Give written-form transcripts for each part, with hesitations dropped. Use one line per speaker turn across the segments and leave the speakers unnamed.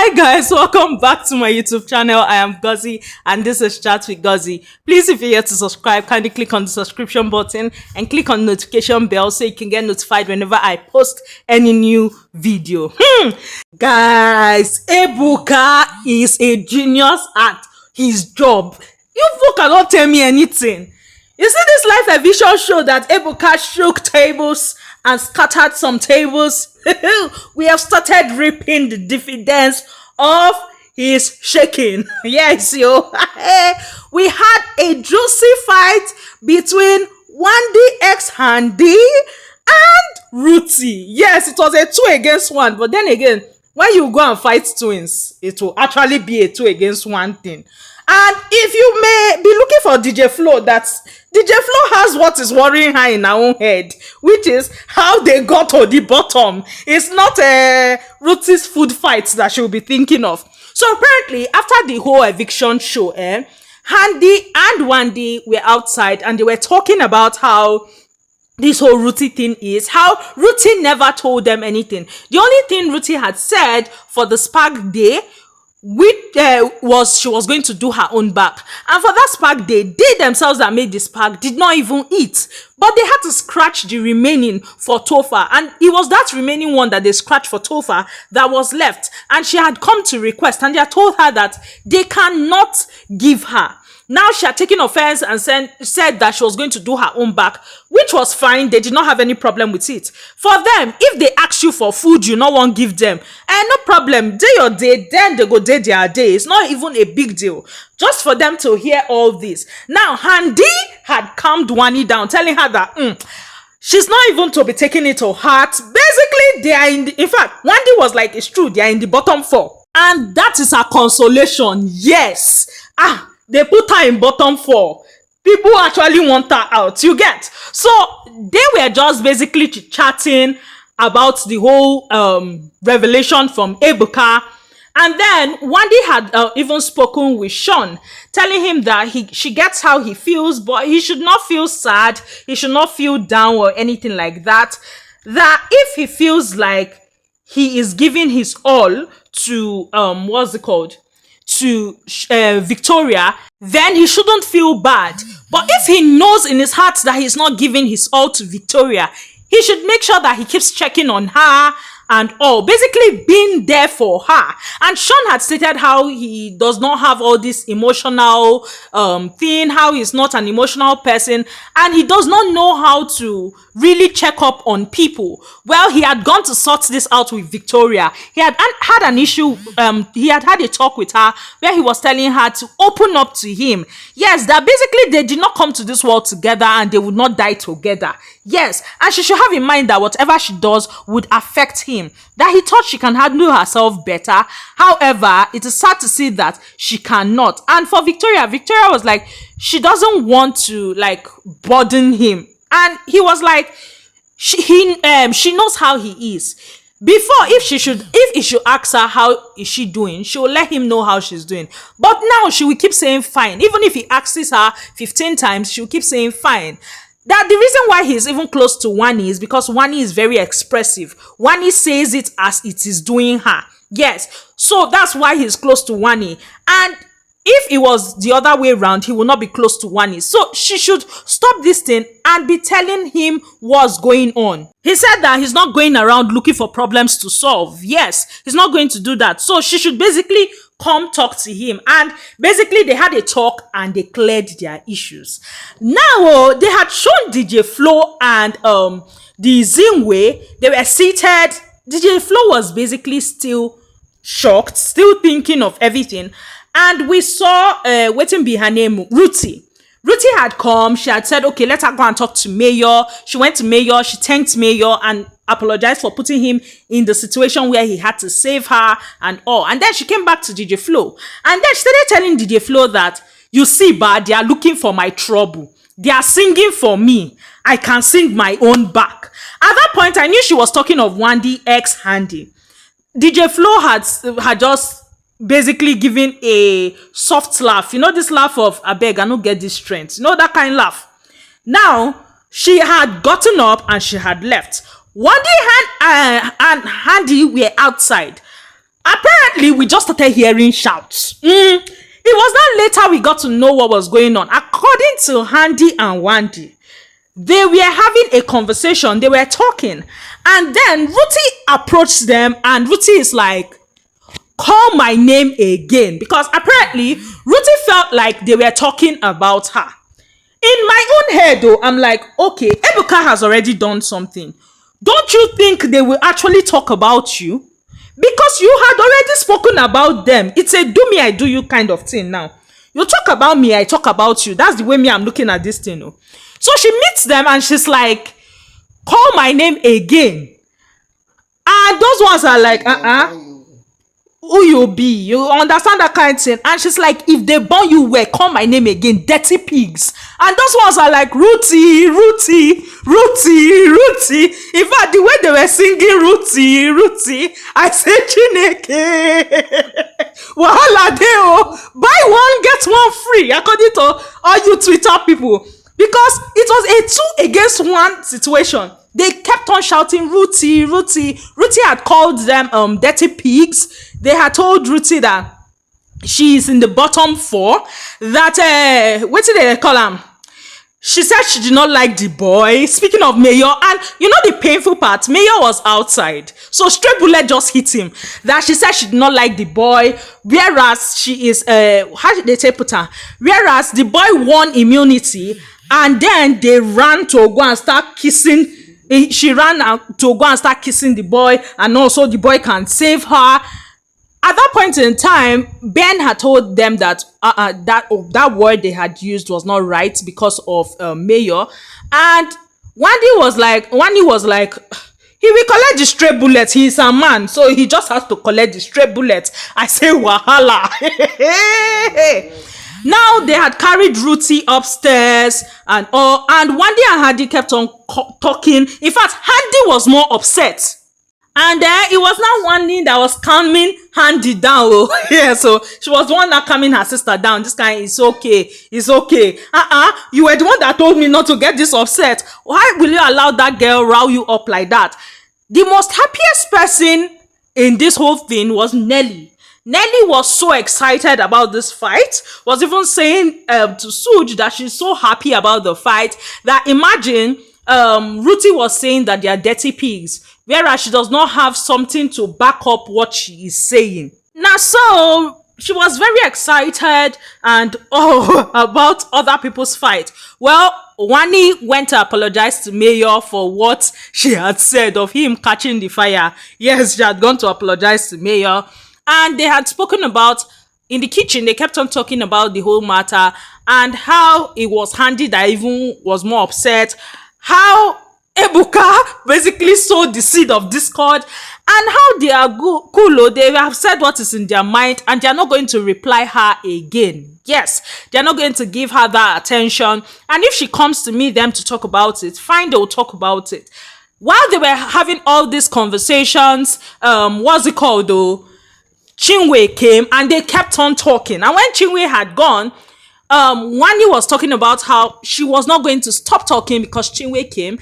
Hi guys, welcome back to my YouTube channel. I am Gozi and this is Chat with Gozi. Please, if you're here to subscribe, kindly click on the subscription button and click on the notification bell so you can get notified whenever I post any new video. Guys, Ebuka is a genius at his job. You folk cannot tell me anything. You see this live eviction show that Ebuka shook tables and scattered some tables? We have started reaping the dividends of his shaking. Yes, yo. We had a juicy fight between Wanni x Handi and Ruthee. Yes, it was a 2 against 1. But then again, when you go and fight twins, it will actually be a 2 against 1 thing. And if you may be looking for DJ Flo, DJ Flo has what is worrying her in her own head, which is how they got to the bottom. It's not Ruthee's food fights that she'll be thinking of. So apparently, after the whole eviction show, Handi and Wanni were outside and they were talking about how this whole Ruthee thing is, how Ruthee never told them anything. The only thing Ruthee had said for the spark day which was she was going to do her own back, and for that spark day, they themselves that made the spark did not even eat, but they had to scratch the remaining for Topher, and it was that remaining one that they scratched for Topher that was left, and she had come to request, and they had told her that they cannot give her. Now she had taken offense and said that she was going to do her own back, which was fine. They did not have any problem with it. For them, if they ask you for food, you no want give them. And no problem, day your day, then they go day their day. It's not even a big deal. Just for them to hear all this. Now, Handi had calmed Wanni down, telling her that she's not even to be taking it to heart. Basically, they are in fact, Wanni was like, it's true, they are in the bottom 4. And that is her consolation. Yes. They put her in bottom 4. People actually want her out. You get? So they were just basically chatting about the whole revelation from Ebuka. And then Wanni had even spoken with Sean, telling him that she gets how he feels, but he should not feel sad. He should not feel down or anything like that. That if he feels like he is giving his all to what's it called? To Victoria, then he shouldn't feel bad. But if he knows in his heart that he's not giving his all to Victoria, he should make sure that he keeps checking on her and all, basically being there for her. And Sean had stated how he does not have all this emotional thing, how he's not an emotional person, and he does not know how to really check up on people. Well, he had gone to sort this out with Victoria. He had had an issue, he had had a talk with her where he was telling her to open up to him. Yes, that basically they did not come to this world together and they would not die together. Yes, and she should have in mind that whatever she does would affect him. That he thought she can handle herself better. However, it is sad to see that she cannot. And for Victoria was like, she doesn't want to like burden him. And he was like, she knows how he is. Before, if he should ask her how is she doing, she will let him know how she's doing. But now she will keep saying fine. Even if he asks her 15 times, she will keep saying fine. That the reason why he's even close to Wanni is because Wanni is very expressive. Wanni says it as it is doing her. Yes. So that's why he's close to Wanni. And if it was the other way around, he will not be close to Wanni. So she should stop this thing and be telling him what's going on. He said that he's not going around looking for problems to solve. Yes, he's not going to do that. So she should basically come talk to him. And basically they had a talk and they cleared their issues. Now they had shown DJ Flo and the Chinwe. They were seated. DJ Flo was basically still shocked, still thinking of everything. And we saw waiting be her name, Ruthee. Ruthee had come. She had said, okay, let her go and talk to Mayor. She went to Mayor. She thanked Mayor and apologized for putting him in the situation where he had to save her and all. And then she came back to DJ Flo. And then she started telling DJ Flo that, you see, they are looking for my trouble. They are singing for me. I can sing my own back. At that point, I knew she was talking of Wanni x Handi. DJ Flo had just basically giving a soft laugh. You know this laugh of, I beg, I don't get this strength. You know that kind of laugh. Now, she had gotten up and she had left. Wanni and Handi were outside. Apparently, we just started hearing shouts. It was not later we got to know what was going on. According to Handi and Wanni, they were having a conversation. They were talking. And then Ruthee approached them, and Ruthee is like, call my name again. Because apparently, Ruthee felt like they were talking about her. In my own head, though, I'm like, okay, Ebuka has already done something. Don't you think they will actually talk about you? Because you had already spoken about them. It's a do me, I do you kind of thing now. You talk about me, I talk about you. That's the way I'm looking at this thing. No? So she meets them and she's like, call my name again. And those ones are like, who you be? You understand that kind of thing? And she's like, if they born you well, call my name again, dirty pigs. And those ones are like, Ruthee, Ruthee, Ruthee, Ruthee. In fact, the way they were singing Ruthee, Ruthee, I said, Chineke, wahala deo, buy one, get one free, according to all you Twitter people. Because it was a 2 against 1 situation. They kept on shouting, Ruthee, Ruthee. Ruthee had called them dirty pigs. They had told Ruthee that she is in the bottom 4. That, what did they call him? She said she did not like the boy. Speaking of Mayor, and you know the painful part, Mayor was outside. So stray bullet just hit him. That she said she did not like the boy. Whereas she is, how did they put her? Whereas the boy won immunity. And then they ran to go and start kissing. She ran out to go and start kissing the boy, and also the boy can save her. At that point in time, Ben had told them that that word they had used was not right because of Mayor. And Wanni was like, he will collect the stray bullets. He is a man, so he just has to collect the stray bullets. I say, wahala. Now they had carried Ruthee upstairs and all, and Wanni and Handi kept on talking. In fact, Handi was more upset. And then it was not Wanni that was calming Handi down. Oh. Yeah, so she was the one that calming her sister down. This guy is okay. It's okay. You were the one that told me not to get this upset. Why will you allow that girl row you up like that? The most happiest person in this whole thing was Nelly. Nelly was so excited about this fight, was even saying to Suj that she's so happy about the fight that imagine Ruthee was saying that they are dirty pigs, whereas she does not have something to back up what she is saying. Now, so she was very excited and about other people's fight. Well, Wanni went to apologize to Mayor for what she had said of him catching the fire. Yes, she had gone to apologize to Mayor. And they had spoken about, in the kitchen, they kept on talking about the whole matter and how it was Handi that even was more upset. How Ebuka basically sowed the seed of discord, and how they are cool. They have said what is in their mind and they are not going to reply her again. Yes, they are not going to give her that attention. And if she comes to meet them to talk about it, fine, they will talk about it. While they were having all these conversations, what's it called though? Chinwe came and they kept on talking. And when Chinwe had gone, Wanni was talking about how she was not going to stop talking because Chinwe came,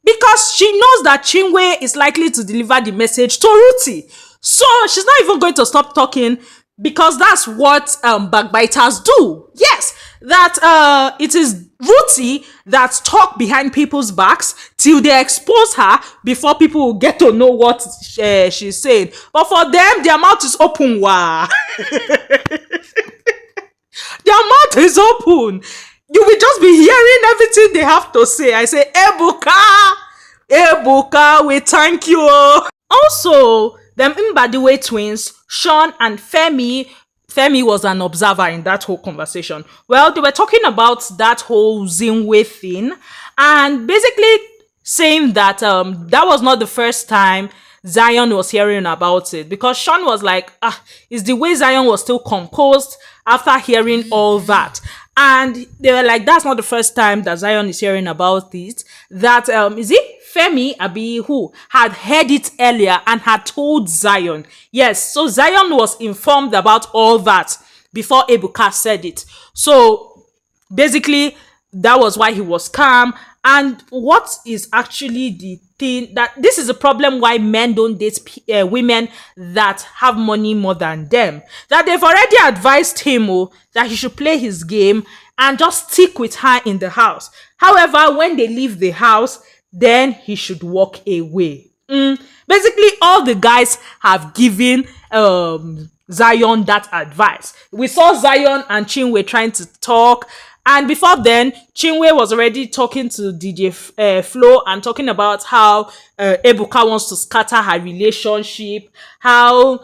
because she knows that Chinwe is likely to deliver the message to Ruthee. So she's not even going to stop talking because that's what backbiters do. Yes, that it is Ruthee that talk behind people's backs till they expose her before people will get to know what she's saying. But for them, their mouth is open. Wow. Their mouth is open. You will just be hearing everything they have to say. I say, Ebuka, we thank you. Also, them Mbadiwe twins, Sean and Femi was an observer in that whole conversation. Well, they were talking about that whole Chinwe thing and basically saying that that was not the first time Zion was hearing about it, because Sean was like, it's the way Zion was still composed after hearing all that. And they were like, that's not the first time that Zion is hearing about it. That, is it Femi Abi who had heard it earlier and had told Zion? Yes, so Zion was informed about all that before Ebuka said it. So basically, that was why he was calm. And what is actually the thing that this is a problem why men don't date women that have money more than them. That they've already advised him that he should play his game and just stick with her in the house. However, when they leave the house, then he should walk away. Basically, all the guys have given Zion that advice. We saw Zion and Chinwe trying to talk. And before then, Chinwe was already talking to DJ Flo and talking about how Ebuka wants to scatter her relationship, how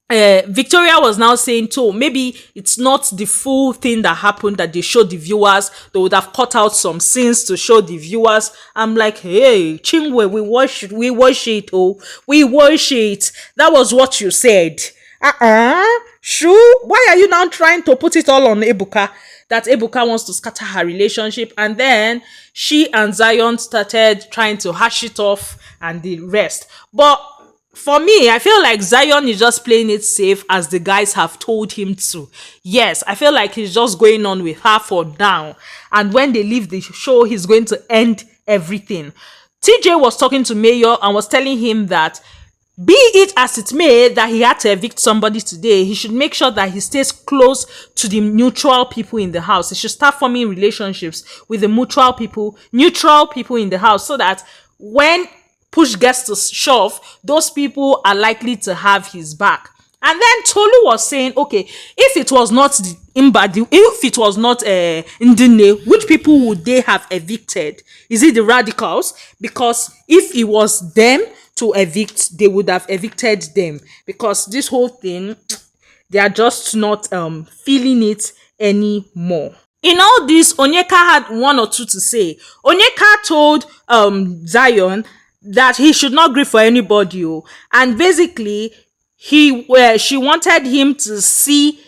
Victoria was now saying too, maybe it's not the full thing that happened that they showed the viewers. They would have cut out some scenes to show the viewers. I'm like, hey, Chinwe, we watch it. We watch it. That was what you said. Sure. Why are you now trying to put it all on Ebuka? That Ebuka wants to scatter her relationship, and then she and Zion started trying to hash it off and the rest. But for me, I feel like Zion is just playing it safe as the guys have told him to. Yes, I feel like he's just going on with her for now. And when they leave the show, he's going to end everything. TJ was talking to Mayor and was telling him that be it as it may that he had to evict somebody today, he should make sure that he stays close to the neutral people in the house. He should start forming relationships with the neutral people in the house, so that when push gets to shove, those people are likely to have his back. And then Tolu was saying, okay, if it was not the Imbadi, if it was not Ndine, which people would they have evicted? Is it the radicals? Because if it was them to evict, they would have evicted them. Because this whole thing, they are just not feeling it anymore. In all this, Onyeka had one or two to say. Onyeka told Zion that he should not grieve for anybody, and basically she wanted him to see,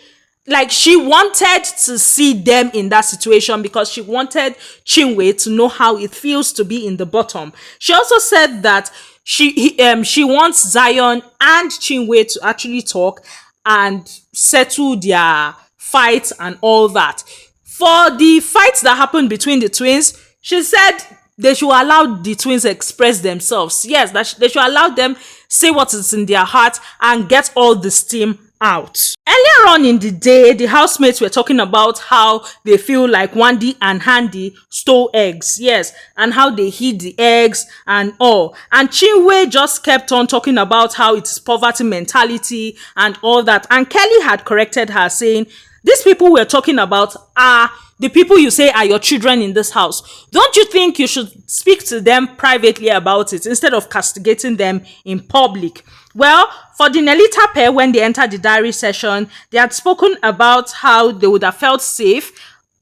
like, she wanted to see them in that situation because she wanted Chinwe to know how it feels to be in the bottom. She also said that she wants Zion and Chinwe to actually talk and settle their fights and all that. For the fights that happened between the twins, she said they should allow the twins express themselves. Yes, that they should allow them say what is in their heart and get all the steam out. Earlier on in the day, the housemates were talking about how they feel like Wanni and Handi stole eggs. Yes, and how they hid the eggs and all. And Chinwe just kept on talking about how it's poverty mentality and all that. And Kelly had corrected her, saying, these people we're talking about are the people you say are your children in this house. Don't you think you should speak to them privately about it instead of castigating them in public? Well, for the Nelita pair, when they entered the diary session, they had spoken about how they would have felt safe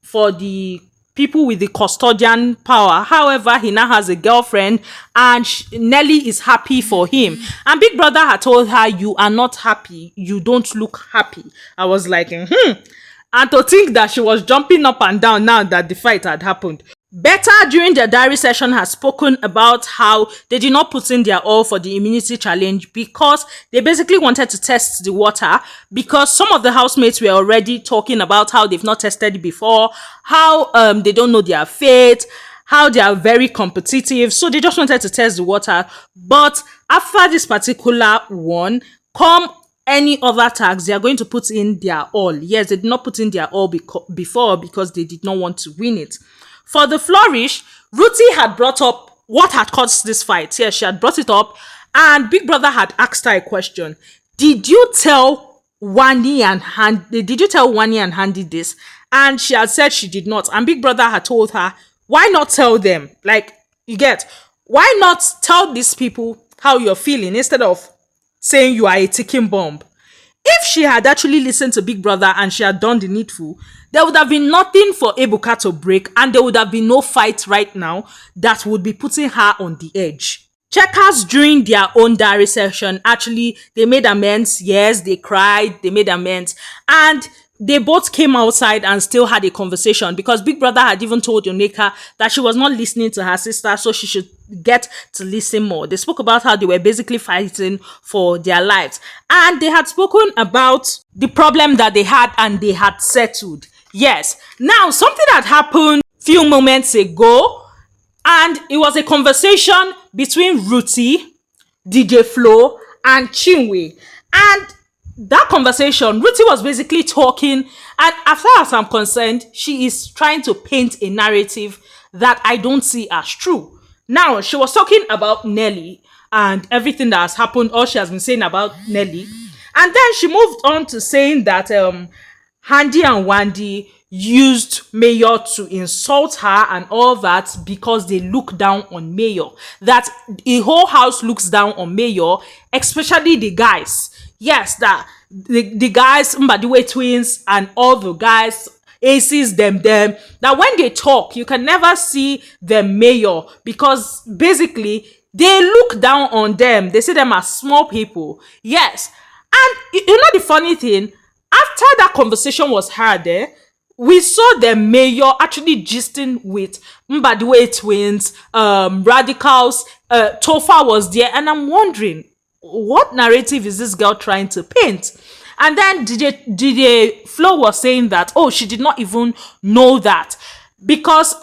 for the people with the custodian power. However, he now has a girlfriend and Nelly is happy for him. And Big Brother had told her, you are not happy. You don't look happy. I was like, And to think that she was jumping up and down now that the fight had happened. Beta, during their diary session, has spoken about how they did not put in their all for the immunity challenge because they basically wanted to test the water, because some of the housemates were already talking about how they've not tested it before, how they don't know their fate, how they are very competitive. So they just wanted to test the water. But after this particular one, come any other tags, they are going to put in their all. Yes, they did not put in their all before because they did not want to win it. For the flourish, Ruthee had brought up what had caused this fight. Yes, she had brought it up, and Big Brother had asked her a question. Did you tell Wanni and Handi this? And she had said she did not. And Big Brother had told her, why not tell them? Like, you get, why not tell these people how you're feeling instead of saying you are a ticking bomb? If she had actually listened to Big Brother and she had done the needful, there would have been nothing for Ebuka to break, and there would have been no fight right now that would be putting her on the edge. Checkers, during their own diary session, actually, they made amends. Yes, they cried, they made amends. And they both came outside and still had a conversation, because Big Brother had even told Onyeka that she was not listening to her sister, so she should get to listen more. They spoke about how they were basically fighting for their lives. And they had spoken about the problem that they had, and they had settled. Yes. Now, something that happened few moments ago, And it was a conversation between Ruthee, DJ Flo, and Chinwe. And that conversation, Ruthie was basically talking, and as far as I'm concerned, she is trying to paint a narrative that I don't see as true. Now, she was talking about Nelly and everything that has happened, all she has been saying about Nelly. And then she moved on to saying that Handi and Wanni used Mayor to insult her and all that because they look down on Mayor. That the whole house looks down on Mayor, especially the guys. Yes, that the guys, Mbadiwe twins and all the guys, aces, them, that when they talk, you can never see the Mayor because basically they look down on them. They see them as small people. Yes. And you know the funny thing, after that conversation was had there, we saw the Mayor actually gisting with Mbadiwe twins, radicals, Tofa was there, and I'm wondering, what narrative is this girl trying to paint? And then DJ Flo was saying that, oh, she did not even know that because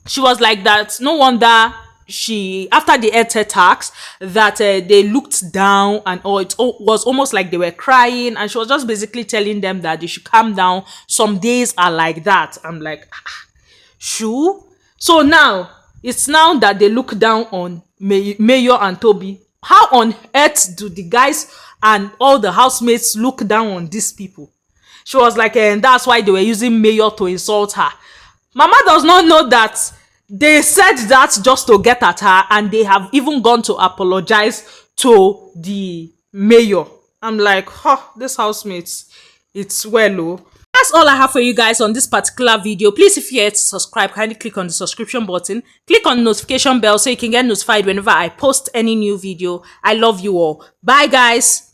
she was like that. No wonder she, after the earth attacks, that they looked down and it was almost like they were crying, and she was just basically telling them that they should calm down. Some days are like that. I'm like, shoo. So now it's now that they look down on Mayor and Toby. How on earth do the guys and all the housemates look down on these people? She was like, and that's why they were using Mayor to insult her. Mama does not know that they said that just to get at her, and they have even gone to apologize to the Mayor. I'm like, this housemates, it's well, oh. That's all I have for you guys on this particular video. Please, if you're here to subscribe, kindly click on the subscription button. Click on the notification bell so you can get notified whenever I post any new video. I love you all. Bye, guys.